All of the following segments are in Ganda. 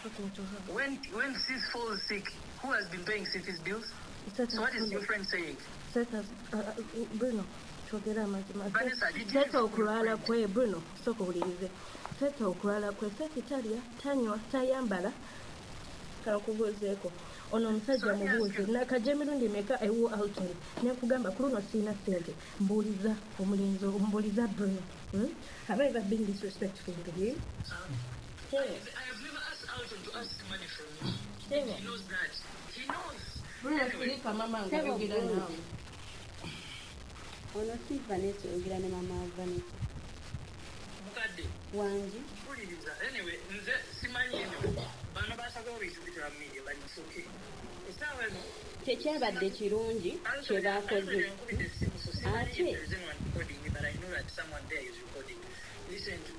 talking to her. When sis falls sick, who has been paying Siti's bills? So what is your friend saying? Bruno, chogera amazima. Vanessa, did you Seta okulwala kwe Bruno, soko ulirize. Seta okulwala kwe Seti talya, tanywa, tayambala. Kakubuzeeko. Ono omusajja mubuuze nakajemirundi meka ewo outing nekugamba kuno sina sente mbuliza omulenzo mbuliza Bruno. Have I ever been disrespectful to him? I have never asked Alton to ask money from him. He knows that. He knows. Bruno kulika mama ngayogera nawe. Ono si Vanessa ogira ne mama Vanessa. Mukadde. Wangi. Anyway, nze simanyi eno. Bano basagala obisubitira mu media, but it's okay. Tekyabadde kirungi kye baakoze. Ate but I know that someone there is recording. Listen to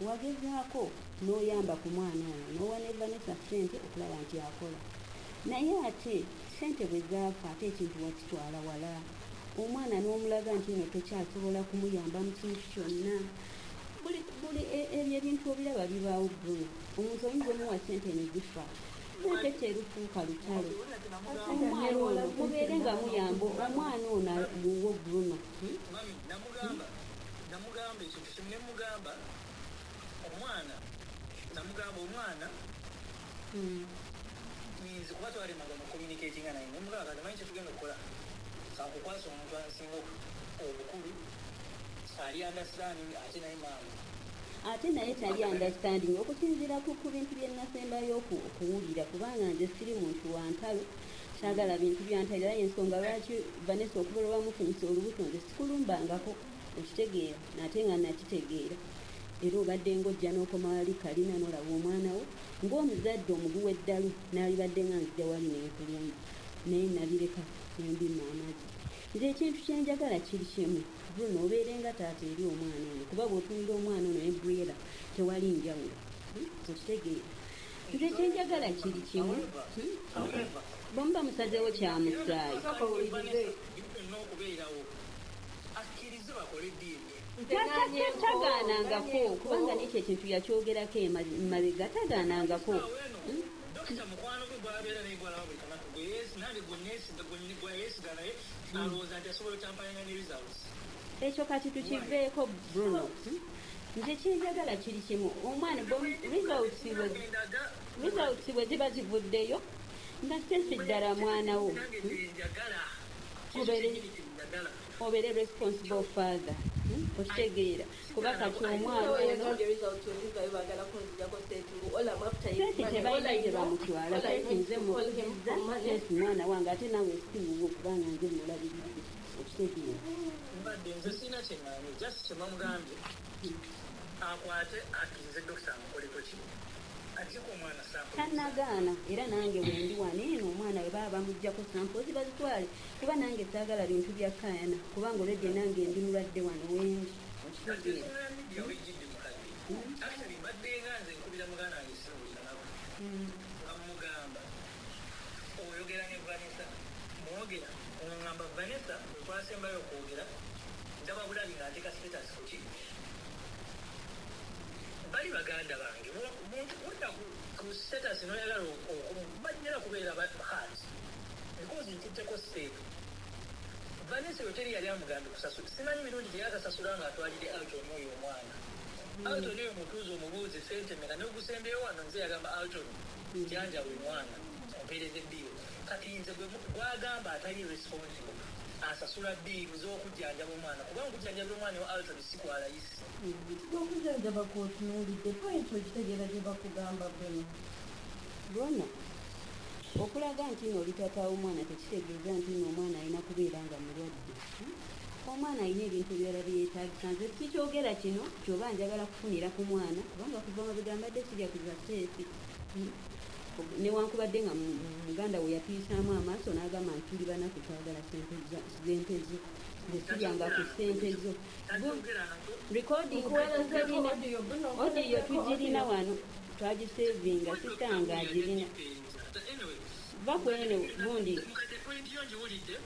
wagezaako n'oyamba ku mwana oyo n'owa ne Vanessa ssente okulaba nti akola naye ate ssente bwe zaafa ate ekintu wakitwala wala omwana n'omulaga nti eno tokyasobola kumuyamba mu kintu kyonna buli ebyo ebintu obiraba bibaawo Bruno omuntu oyinza omuwa ssente ne zifa ate terufuuka lutalo omwana ono mubeere nga muyamba omwana ono muwo Bruno namugamba ekintu kimu ne mugamba omwana means kuba twali magana communicating naye nemugamba kati manyi kyetugenda okukola kakukwasa omuntu asinga obukulu ali understanding ate naye maama ate naye tali understanding okusinziira ku bintu bye nasembayo okuwulira kubanga nze siri muntu wa ntalo kyagala bintu byantalo era ensonga lwaki Vanessa okubeera bamufunisa olubuto nze sikulumbangako okitegeera nate nga nakitegeera era obadde ng'ojja n'okomawali kalina n'olaba omwana wo ng'omuzadde omuguwa eddalu n'alibadde nga nzija wali n'enkulumba naye nabireka nembima amazzi nze ekintu kyenjagala kiri kimu Bruno obeere nga taata eri omwana ono kuba bw'otunira omwana ono ebrera tewali njawulo okitegeera nze ekyenjagala kiri kimu bwemuba musazeewo kyamusaayi tagaanangako kubanga nekyo ekintu yakyogerako emabega tagaanangako ekyo kati tukiveeko Bruno nze kyenjagala kiri kimu omwana results bwe ziba zivuddeyo nga sesi ddala mwana wo obeere responsible father okitegeera kuba kati omwana sente tebalina bamutwala nze mukiriza sesi mwana wange ate nawe simuwo kubanga nze mulabirize okitegeera mbadde nze sina kyeŋŋambye just kyemamugambye akwate akkirize dokita amukoleko ki atiko omwana tanagaana era nange wendi wano eno omwana we baba bamuggyako sampozi bazitwale kuba nange saagala bintu bya kaayana kubanga olwedde nange ndi mulwadde wano wendi mbaddenga nze nkubira muganda wange sibuusanako amugamba oyogera ne Vanessa mwogera oŋŋamba Vanessa wetwasembayo okwogera ndaba bulabi nga nteeka status kuki bali baganda bange wodda ku status noyagala bajjala kubeera hard because ntitteko seefu Vanessa yoteri yali amugambe kusasula simanyi mirundi gyeyakasasula nga atwalire Alton oyo omwana Alton oyo mutuuza omubuuzi sente meka nogusembeyo wano nze yagamba Alton janjawe mwana ompeereza ebbiiro kati nze gwagamba atali responsible asasula bbiiru z'okujjanjaba omwana kubanga okujjanjaba omwana wa Alton si kwalayisi okujjanjaba kwotunuulidde point okitegeera gye bakugamba Bruno okulaga nti no olitatawo omwana tekitegeeza nti no omwana alina kubeera nga mulwadde omwana alina ebintu ebirala byeyeetagisa nze kikyogera kino kyoba njagala kufunira ku mwana kubanga kuva mabega mbadde sirya kuza seefi newankubadde nga muganda we yapiisaamu amaaso n'agamba nti tuli banaku twagala sente zo nesiryanga ku sente zo recording odiyo tugirina wano twagisevinga sitanga agirina va kwene gundi point yo ngiwulidde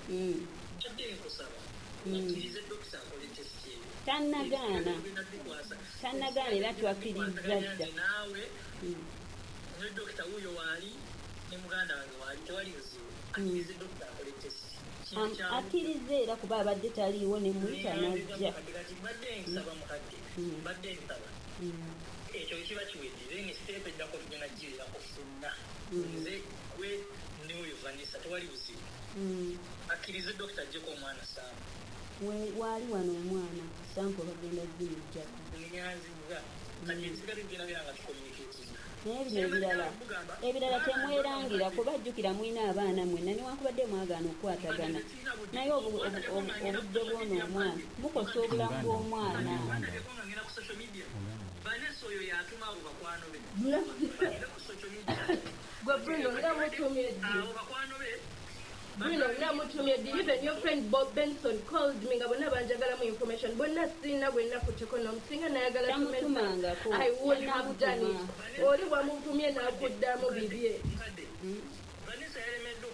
badde nkusaba akkirize dokita akole tesiti eyo tannagaana era twakkiriza dda naawe ne dokita wuuyo waali ne muganda wange waali tewali buzibu akkirize dokita akole tesiti akkiriza era kuba abadde taliiwo ne muyita najja badde nsaba mukadde badde nsaba ekyo kiba kiwedde then siteepu eddako tugenda girirako funa nze gwe neoyo vanessa tewali buzibu akkirize dokita ajjeko omwana saamu waali wano omwana sanko bagenda zimujjako nyanziza kati ekisigale bigenda biranga tukomuniketinga naye bino ebirala temwerangira kuba jjukira mwina abaana mwenna newankubadde mwagaana okukwatagana naye obudde bw'ono omwana bukosa obulamu bw'omwana vanessa oyo yatuma abo bakwano be gwe Bruno nga mutumye abo bakwano be Bruno nga mutumye even your friend Bob Benson called me nga bonna banjagalamu information bonna sirina gwe nnakutteko nomusinga nayagala tamutumangako I would have done it oli bwamutumye nakuddamu bibye vanessa yalemedde